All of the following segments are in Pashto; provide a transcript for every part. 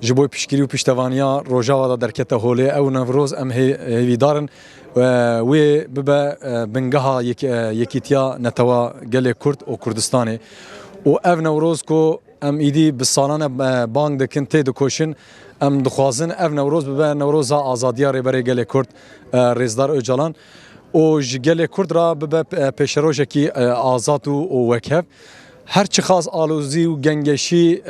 جبوی پشگیری و پشتوانیا روجاوا دا درکت هوله او نوروز ام هیویدارن و ببا بنگها یکیتیا نتوا گل کرد و کردستانه و او نوروز کو ام ایدی بسالانه بانگ دکن تی دکوشن ام دخوازن او نوروز ببا نوروزا آزادیا ریبری گل کرد رزدار اوجالان و گل کرد را ببا پیشروژه کی آزاد و وکف هر چی خاص آلوزی و گنگشی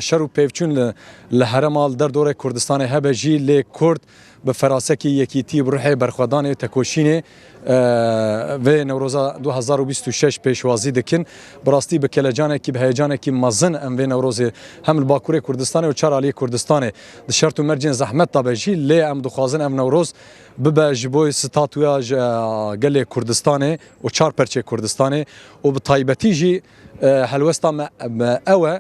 شر و پیوچون لحرمال در دور کردستان هبجی لی کرد به فراسکی یکیتی بروح برخوادان تکوشینه و نوروزا 2026 پیشوازی دکن براستی به کلجانه کی به هیجانه کی مزن ام و نوروز هم الباکوره کردستان و چار علی کردستان د شرط و مرجن زحمت تابجی لی ام دخوازن ام نوروز ببا جبوی ستاتویا گل کردستان و چار پرچه کردستان و به طایبتی جی هلوستا ما اوه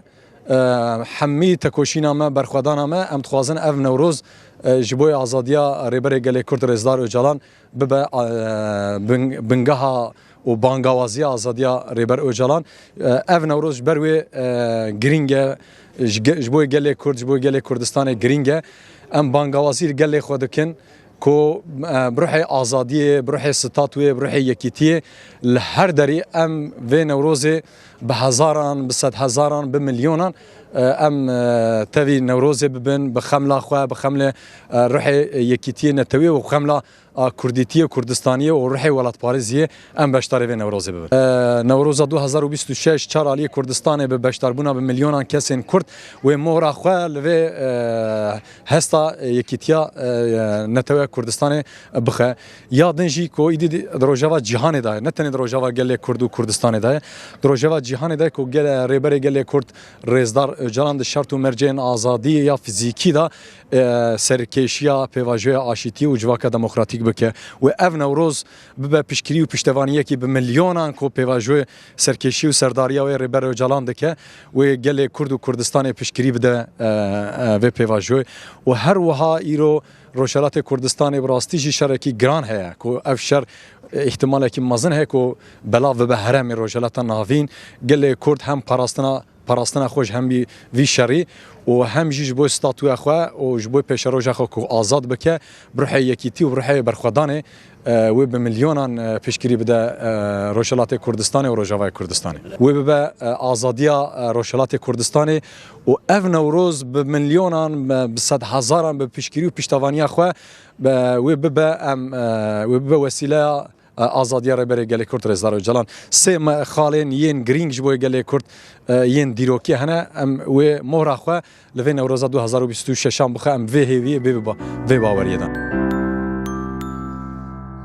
حمی تکوشینا ما برخوادانا ما ام تخوازن او نوروز جبوی آزادیا ریبر گل کرد رزدار اوجالان ببا بنگها و بانگاوازی آزادیا ریبر اوجالان او نوروز بروی گرینگه جبوی گل کرد جبوی گل کردستان گرینگه ام بانگاوازی گل خودکن کو بروح آزادی بروح ستاتوی بروح یکیتی لهر دری ام و نوروز به هزاران به صد هزاران به میلیونان ام تاوی نوروز ببن بخملا خو بخمله روح یکیتی نتوی و بخملا کردیتی و کردستانی و روح ولات پاریزیه ام بشتاری و نوروز ببن نوروز 2026 چار علی کردستان به بشتربونا به میلیونان کسین کرد و مورا خو لو هستا یکیتیا نتوی کردستان بخه یادنجی کو ایدی دروجاوا جهان ده نه تنه دروجاوا گله کرد و کردستان ده دروجاوا جهان ده کو گله ریبر گله کرد رزدار جلان د شرط و مرجع آزادی یا فیزیکی دا سرکشیا پیواژه آشتی و جواکا دموکراتیک بکه و او نوروز به پیشگیری و پشتوانیه کی به میلیونان کو پیواژه سرکشی و سرداریا و ریبر جلان دکه و گله کرد و کردستان پیشگیری بده و پیواژه و هر وها ایرو روشالات کردستان براستی شرکی گران هست کو افشار احتمالی که مزن هست کو بلا و به هرم روشالات ناوین گله کرد هم پاراستنا خوش هم بی وی شری و هم جیج بو استاتوی خو و جبو پیشروج خو کو آزاد بکه بروح یکیتی و بروح برخوادانه و به میلیونان پیشگیری بده روشالات کردستان و روجاوای کردستان و به آزادیا روشالات کردستان و او نوروز به میلیونان به صد هزاران به پیشگیری و پشتوانی خو و به وسیله آزادی ریبر گله کرد رزدار اوجالان سه خالین ین گرینگ جبوی گله کرد ین دیروکی هنه و مهر خو لوی نوروز 2026 بخه ام وی باوریدن